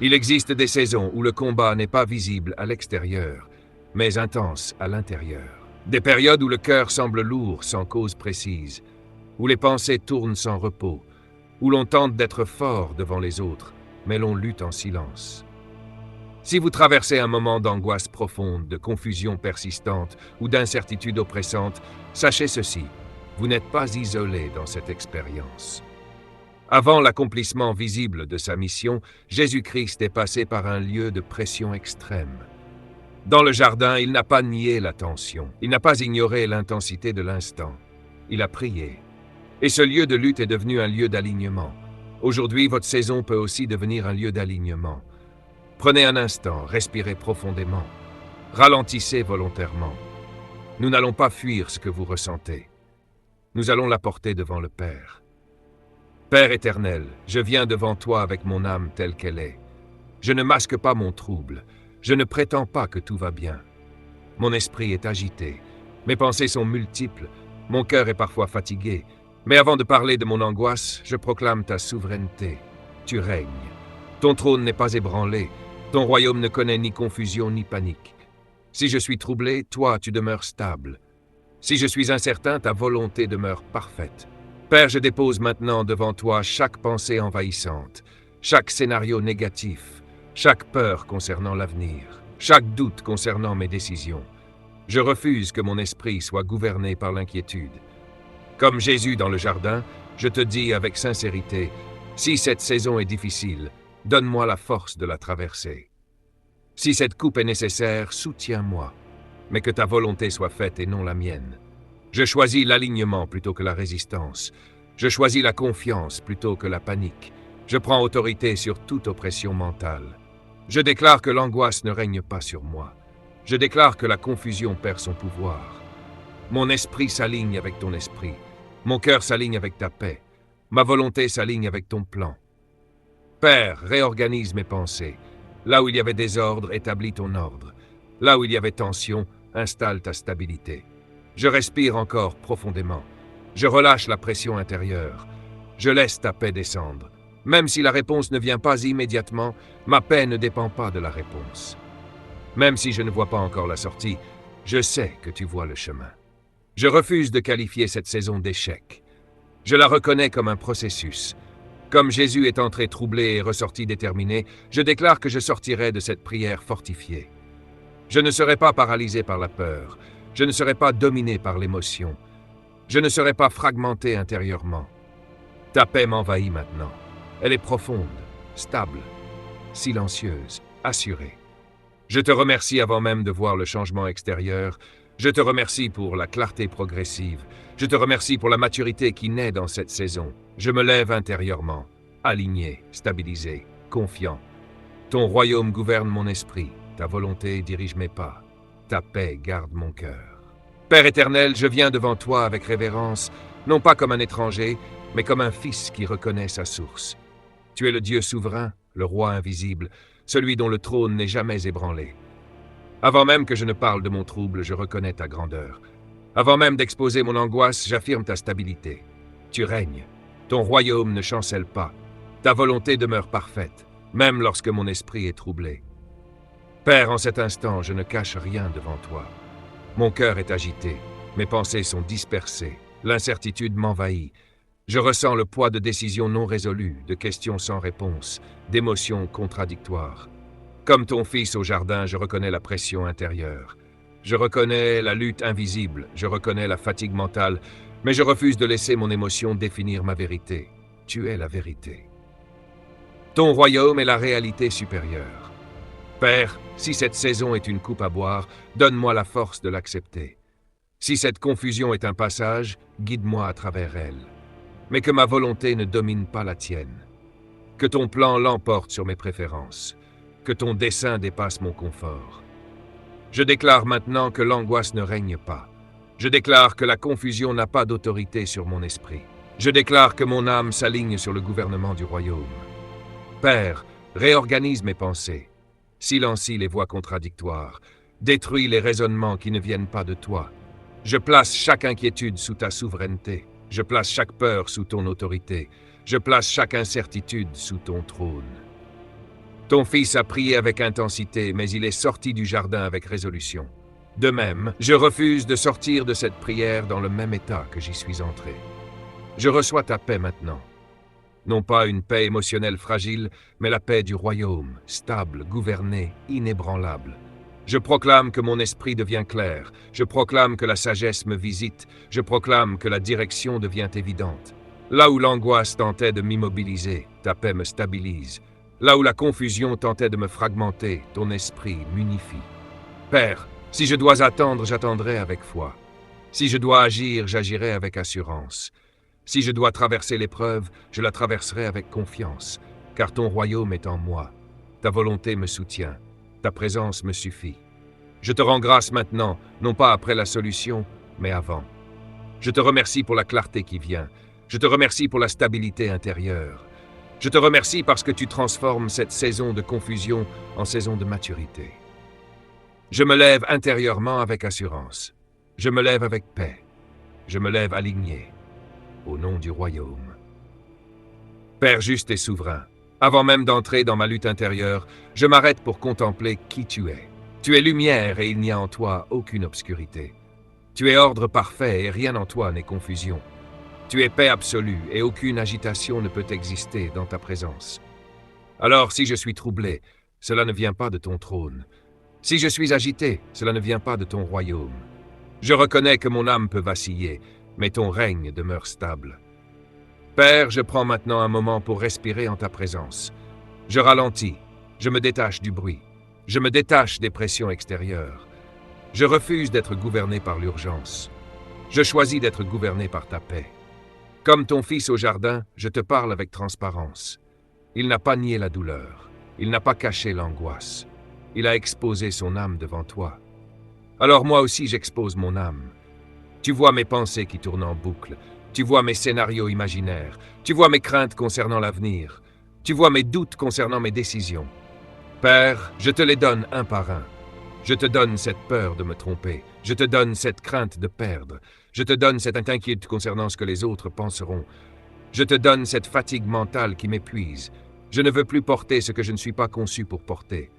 Il existe des saisons où le combat n'est pas visible à l'extérieur, mais intense à l'intérieur. Des périodes où le cœur semble lourd sans cause précise, où les pensées tournent sans repos, où l'on tente d'être fort devant les autres, mais l'on lutte en silence. Si vous traversez un moment d'angoisse profonde, de confusion persistante ou d'incertitude oppressante, sachez ceci, vous n'êtes pas isolé dans cette expérience. Avant l'accomplissement visible de sa mission, Jésus-Christ est passé par un lieu de pression extrême. Dans le jardin, il n'a pas nié la tension, il n'a pas ignoré l'intensité de l'instant. Il a prié. Et ce lieu de lutte est devenu un lieu d'alignement. Aujourd'hui, votre saison peut aussi devenir un lieu d'alignement. Prenez un instant, respirez profondément. Ralentissez volontairement. Nous n'allons pas fuir ce que vous ressentez. Nous allons l'apporter devant le Père. Père éternel, je viens devant toi avec mon âme telle qu'elle est. Je ne masque pas mon trouble. Je ne prétends pas que tout va bien. Mon esprit est agité. Mes pensées sont multiples. Mon cœur est parfois fatigué. Mais avant de parler de mon angoisse, je proclame ta souveraineté. Tu règnes. Ton trône n'est pas ébranlé. Ton royaume ne connaît ni confusion ni panique. Si je suis troublé, toi, tu demeures stable. Si je suis incertain, ta volonté demeure parfaite. Père, je dépose maintenant devant toi chaque pensée envahissante, chaque scénario négatif, chaque peur concernant l'avenir, chaque doute concernant mes décisions. Je refuse que mon esprit soit gouverné par l'inquiétude. Comme Jésus dans le jardin, je te dis avec sincérité, si cette saison est difficile, donne-moi la force de la traverser. Si cette coupe est nécessaire, soutiens-moi, mais que ta volonté soit faite et non la mienne. Je choisis l'alignement plutôt que la résistance. Je choisis la confiance plutôt que la panique. Je prends autorité sur toute oppression mentale. Je déclare que l'angoisse ne règne pas sur moi. Je déclare que la confusion perd son pouvoir. Mon esprit s'aligne avec ton esprit. Mon cœur s'aligne avec ta paix. Ma volonté s'aligne avec ton plan. Père, réorganise mes pensées. Là où il y avait désordre, établis ton ordre. Là où il y avait tension, installe ta stabilité. Je respire encore profondément. Je relâche la pression intérieure. Je laisse ta paix descendre. Même si la réponse ne vient pas immédiatement, ma paix ne dépend pas de la réponse. Même si je ne vois pas encore la sortie, je sais que tu vois le chemin. Je refuse de qualifier cette saison d'échec. Je la reconnais comme un processus. Comme Jésus est entré troublé et ressorti déterminé, je déclare que je sortirai de cette prière fortifiée. Je ne serai pas paralysé par la peur. Je ne serai pas dominé par l'émotion. Je ne serai pas fragmenté intérieurement. Ta paix m'envahit maintenant. Elle est profonde, stable, silencieuse, assurée. Je te remercie avant même de voir le changement extérieur. Je te remercie pour la clarté progressive. Je te remercie pour la maturité qui naît dans cette saison. Je me lève intérieurement, aligné, stabilisé, confiant. Ton royaume gouverne mon esprit. Ta volonté dirige mes pas. Ta paix garde mon cœur. Père éternel, je viens devant toi avec révérence, non pas comme un étranger, mais comme un fils qui reconnaît sa source. Tu es le Dieu souverain, le roi invisible, celui dont le trône n'est jamais ébranlé. Avant même que je ne parle de mon trouble, je reconnais ta grandeur. Avant même d'exposer mon angoisse, j'affirme ta stabilité. Tu règnes. Ton royaume ne chancelle pas. Ta volonté demeure parfaite, même lorsque mon esprit est troublé. Père, en cet instant, je ne cache rien devant toi. Mon cœur est agité, mes pensées sont dispersées, l'incertitude m'envahit. Je ressens le poids de décisions non résolues, de questions sans réponse, d'émotions contradictoires. Comme ton fils au jardin, je reconnais la pression intérieure. Je reconnais la lutte invisible, je reconnais la fatigue mentale, mais je refuse de laisser mon émotion définir ma vérité. Tu es la vérité. Ton royaume est la réalité supérieure. Père, si cette saison est une coupe à boire, donne-moi la force de l'accepter. Si cette confusion est un passage, guide-moi à travers elle. Mais que ma volonté ne domine pas la tienne. Que ton plan l'emporte sur mes préférences. Que ton dessein dépasse mon confort. Je déclare maintenant que l'angoisse ne règne pas. Je déclare que la confusion n'a pas d'autorité sur mon esprit. Je déclare que mon âme s'aligne sur le gouvernement du royaume. Père, réorganise mes pensées. Silencie les voix contradictoires. Détruis les raisonnements qui ne viennent pas de toi. Je place chaque inquiétude sous ta souveraineté. Je place chaque peur sous ton autorité. Je place chaque incertitude sous ton trône. Ton fils a prié avec intensité, mais il est sorti du jardin avec résolution. De même, je refuse de sortir de cette prière dans le même état que j'y suis entré. Je reçois ta paix maintenant. Non pas une paix émotionnelle fragile, mais la paix du royaume, stable, gouvernée, inébranlable. Je proclame que mon esprit devient clair, je proclame que la sagesse me visite, je proclame que la direction devient évidente. Là où l'angoisse tentait de m'immobiliser, ta paix me stabilise. Là où la confusion tentait de me fragmenter, ton esprit m'unifie. Père, si je dois attendre, j'attendrai avec foi. Si je dois agir, j'agirai avec assurance. Si je dois traverser l'épreuve, je la traverserai avec confiance, car ton royaume est en moi. Ta volonté me soutient, ta présence me suffit. Je te rends grâce maintenant, non pas après la solution, mais avant. Je te remercie pour la clarté qui vient. Je te remercie pour la stabilité intérieure. Je te remercie parce que tu transformes cette saison de confusion en saison de maturité. Je me lève intérieurement avec assurance. Je me lève avec paix. Je me lève aligné. Au nom du royaume. Père juste et souverain, avant même d'entrer dans ma lutte intérieure, je m'arrête pour contempler qui tu es. Tu es lumière et il n'y a en toi aucune obscurité. Tu es ordre parfait et rien en toi n'est confusion. Tu es paix absolue et aucune agitation ne peut exister dans ta présence. Alors si je suis troublé, cela ne vient pas de ton trône. Si je suis agité, cela ne vient pas de ton royaume. Je reconnais que mon âme peut vaciller, mais ton règne demeure stable. Père, je prends maintenant un moment pour respirer en ta présence. Je ralentis, je me détache du bruit, je me détache des pressions extérieures. Je refuse d'être gouverné par l'urgence. Je choisis d'être gouverné par ta paix. Comme ton fils au jardin, je te parle avec transparence. Il n'a pas nié la douleur, il n'a pas caché l'angoisse. Il a exposé son âme devant toi. Alors moi aussi j'expose mon âme. Tu vois mes pensées qui tournent en boucle, tu vois mes scénarios imaginaires, tu vois mes craintes concernant l'avenir, tu vois mes doutes concernant mes décisions. Père, je te les donne un par un. Je te donne cette peur de me tromper, je te donne cette crainte de perdre, je te donne cette inquiétude concernant ce que les autres penseront, je te donne cette fatigue mentale qui m'épuise. Je ne veux plus porter ce que je ne suis pas conçu pour porter.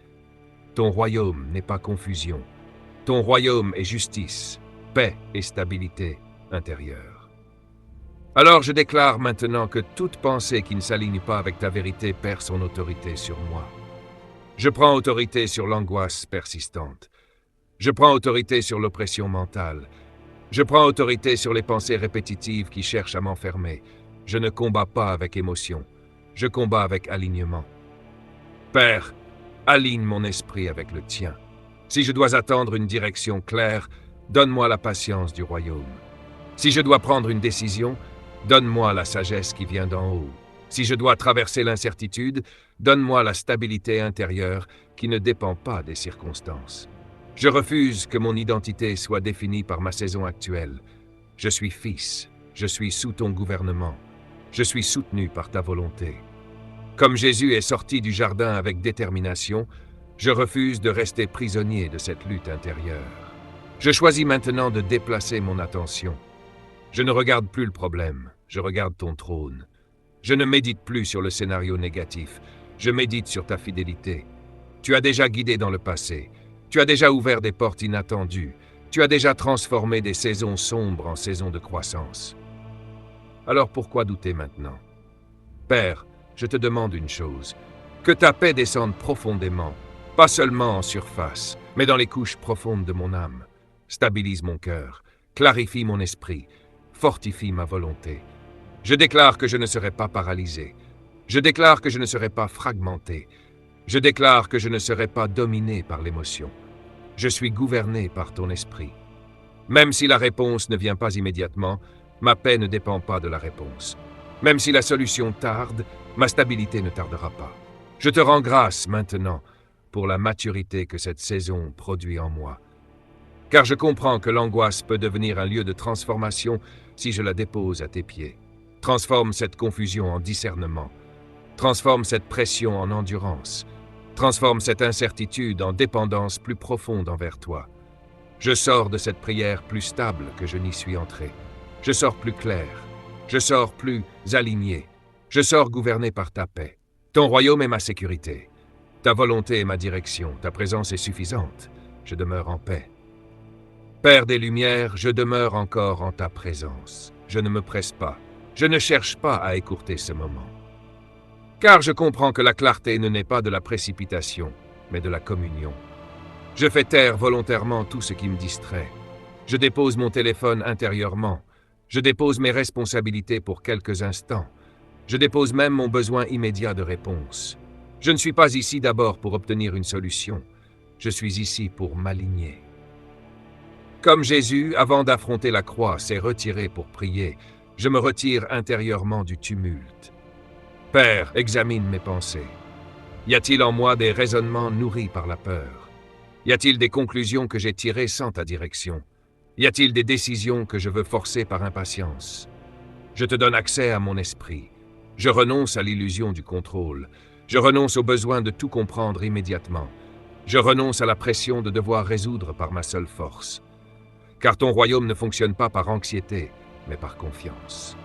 Ton royaume n'est pas confusion, ton royaume est justice, paix et stabilité intérieure. Alors je déclare maintenant que toute pensée qui ne s'aligne pas avec ta vérité perd son autorité sur moi. Je prends autorité sur l'angoisse persistante. Je prends autorité sur l'oppression mentale. Je prends autorité sur les pensées répétitives qui cherchent à m'enfermer. Je ne combats pas avec émotion. Je combats avec alignement. Père, aligne mon esprit avec le tien. Si je dois attendre une direction claire, donne-moi la patience du royaume. Si je dois prendre une décision, donne-moi la sagesse qui vient d'en haut. Si je dois traverser l'incertitude, donne-moi la stabilité intérieure qui ne dépend pas des circonstances. Je refuse que mon identité soit définie par ma saison actuelle. Je suis fils, je suis sous ton gouvernement, je suis soutenu par ta volonté. Comme Jésus est sorti du jardin avec détermination, je refuse de rester prisonnier de cette lutte intérieure. Je choisis maintenant de déplacer mon attention. Je ne regarde plus le problème, je regarde ton trône. Je ne médite plus sur le scénario négatif, je médite sur ta fidélité. Tu as déjà guidé dans le passé, tu as déjà ouvert des portes inattendues, tu as déjà transformé des saisons sombres en saisons de croissance. Alors pourquoi douter maintenant? Père, je te demande une chose, que ta paix descende profondément, pas seulement en surface, mais dans les couches profondes de mon âme. Stabilise mon cœur, clarifie mon esprit, fortifie ma volonté. Je déclare que je ne serai pas paralysé. Je déclare que je ne serai pas fragmenté. Je déclare que je ne serai pas dominé par l'émotion. Je suis gouverné par ton esprit. Même si la réponse ne vient pas immédiatement, ma paix ne dépend pas de la réponse. Même si la solution tarde, ma stabilité ne tardera pas. Je te rends grâce maintenant pour la maturité que cette saison produit en moi. Car je comprends que l'angoisse peut devenir un lieu de transformation si je la dépose à tes pieds. Transforme cette confusion en discernement. Transforme cette pression en endurance. Transforme cette incertitude en dépendance plus profonde envers toi. Je sors de cette prière plus stable que je n'y suis entré. Je sors plus clair. Je sors plus aligné. Je sors gouverné par ta paix. Ton royaume est ma sécurité. Ta volonté est ma direction, ta présence est suffisante. Je demeure en paix. Père des Lumières, je demeure encore en ta présence. Je ne me presse pas. Je ne cherche pas à écourter ce moment. Car je comprends que la clarté ne naît pas de la précipitation, mais de la communion. Je fais taire volontairement tout ce qui me distrait. Je dépose mon téléphone intérieurement. Je dépose mes responsabilités pour quelques instants. Je dépose même mon besoin immédiat de réponse. Je ne suis pas ici d'abord pour obtenir une solution. Je suis ici pour m'aligner. Comme Jésus, avant d'affronter la croix, s'est retiré pour prier, je me retire intérieurement du tumulte. Père, examine mes pensées. Y a-t-il en moi des raisonnements nourris par la peur? Y a-t-il des conclusions que j'ai tirées sans ta direction? Y a-t-il des décisions que je veux forcer par impatience? Je te donne accès à mon esprit. Je renonce à l'illusion du contrôle. Je renonce au besoin de tout comprendre immédiatement. Je renonce à la pression de devoir résoudre par ma seule force. Car ton royaume ne fonctionne pas par anxiété, mais par confiance.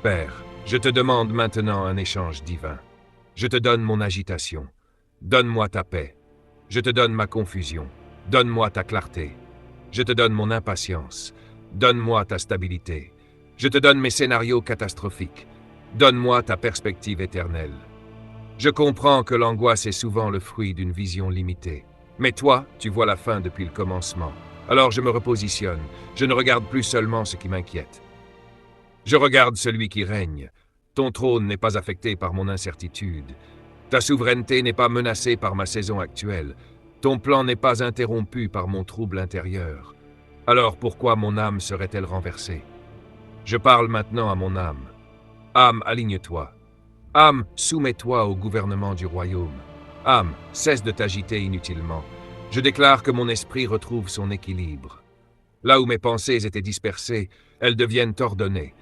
Père, je te demande maintenant un échange divin. Je te donne mon agitation. Donne-moi ta paix. Je te donne ma confusion. Donne-moi ta clarté. Je te donne mon impatience. Donne-moi ta stabilité. Je te donne mes scénarios catastrophiques. Donne-moi ta perspective éternelle. Je comprends que l'angoisse est souvent le fruit d'une vision limitée. Mais toi, tu vois la fin depuis le commencement. Alors je me repositionne. Je ne regarde plus seulement ce qui m'inquiète. Je regarde celui qui règne. Ton trône n'est pas affecté par mon incertitude. Ta souveraineté n'est pas menacée par ma saison actuelle. Ton plan n'est pas interrompu par mon trouble intérieur. Alors pourquoi mon âme serait-elle renversée? Je parle maintenant à mon âme. Âme, aligne-toi. Âme, soumets-toi au gouvernement du royaume. Âme, cesse de t'agiter inutilement. Je déclare que mon esprit retrouve son équilibre. Là où mes pensées étaient dispersées, elles deviennent ordonnées.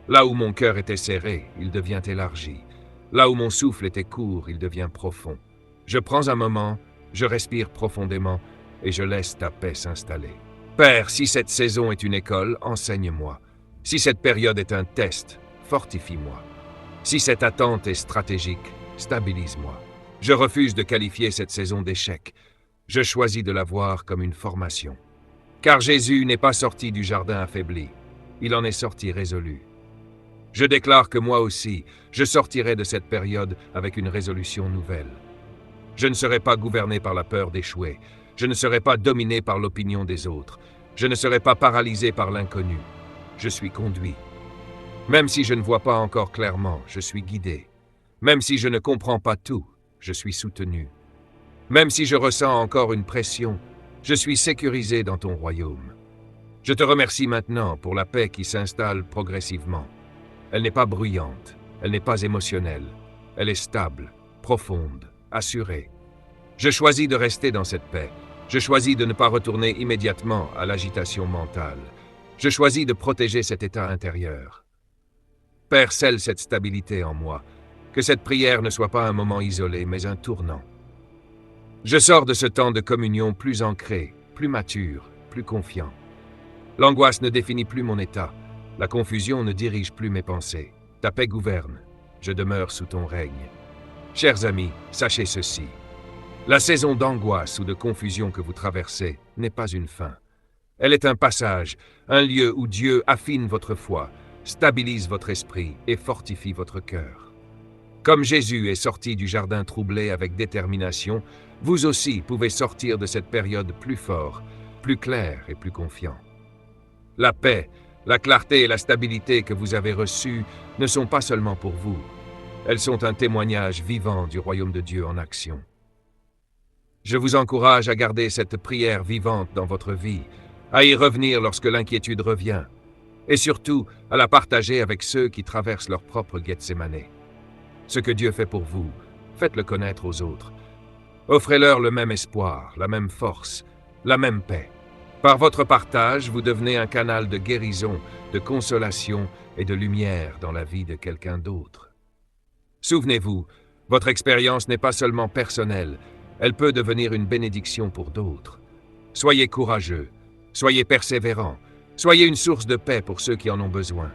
Là où mon cœur était serré, il devient élargi. Là où mon souffle était court, il devient profond. Je prends un moment, je respire profondément et je laisse ta paix s'installer. Père, si cette saison est une école, enseigne-moi. Si cette période est un test, fortifie-moi. Si cette attente est stratégique, stabilise-moi. Je refuse de qualifier cette saison d'échec. Je choisis de la voir comme une formation. Car Jésus n'est pas sorti du jardin affaibli. Il en est sorti résolu. Je déclare que moi aussi, je sortirai de cette période avec une résolution nouvelle. Je ne serai pas gouverné par la peur d'échouer. Je ne serai pas dominé par l'opinion des autres. Je ne serai pas paralysé par l'inconnu. Je suis conduit. Même si je ne vois pas encore clairement, je suis guidé. Même si je ne comprends pas tout, je suis soutenu. Même si je ressens encore une pression, je suis sécurisé dans ton royaume. Je te remercie maintenant pour la paix qui s'installe progressivement. Elle n'est pas bruyante, elle n'est pas émotionnelle. Elle est stable, profonde, assurée. Je choisis de rester dans cette paix. Je choisis de ne pas retourner immédiatement à l'agitation mentale. Je choisis de protéger cet état intérieur. Père, scelle cette stabilité en moi. Que cette prière ne soit pas un moment isolé, mais un tournant. Je sors de ce temps de communion plus ancré, plus mature, plus confiant. L'angoisse ne définit plus mon état. La confusion ne dirige plus mes pensées. Ta paix gouverne. Je demeure sous ton règne. Chers amis, sachez ceci. La saison d'angoisse ou de confusion que vous traversez n'est pas une fin. Elle est un passage, un lieu où Dieu affine votre foi, stabilise votre esprit et fortifie votre cœur. Comme Jésus est sorti du jardin troublé avec détermination, vous aussi pouvez sortir de cette période plus fort, plus clair et plus confiant. La paix, la clarté et la stabilité que vous avez reçues ne sont pas seulement pour vous. Elles sont un témoignage vivant du royaume de Dieu en action. Je vous encourage à garder cette prière vivante dans votre vie, à y revenir lorsque l'inquiétude revient, et surtout à la partager avec ceux qui traversent leur propre Gethsémanée. Ce que Dieu fait pour vous, faites-le connaître aux autres. Offrez-leur le même espoir, la même force, la même paix. Par votre partage, vous devenez un canal de guérison, de consolation et de lumière dans la vie de quelqu'un d'autre. Souvenez-vous, votre expérience n'est pas seulement personnelle, elle peut devenir une bénédiction pour d'autres. Soyez courageux, soyez persévérants, soyez une source de paix pour ceux qui en ont besoin.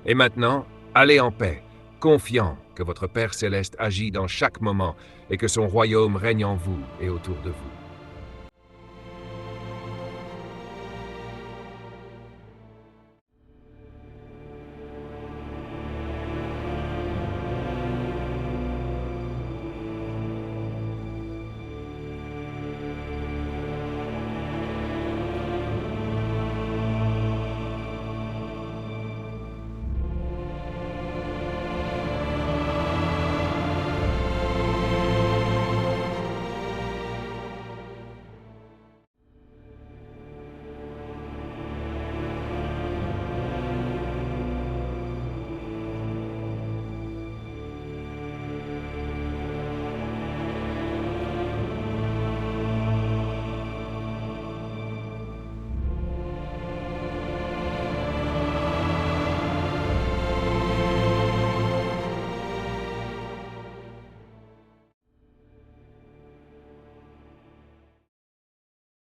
Et maintenant, allez en paix, confiant que votre Père céleste agit dans chaque moment et que son royaume règne en vous et autour de vous.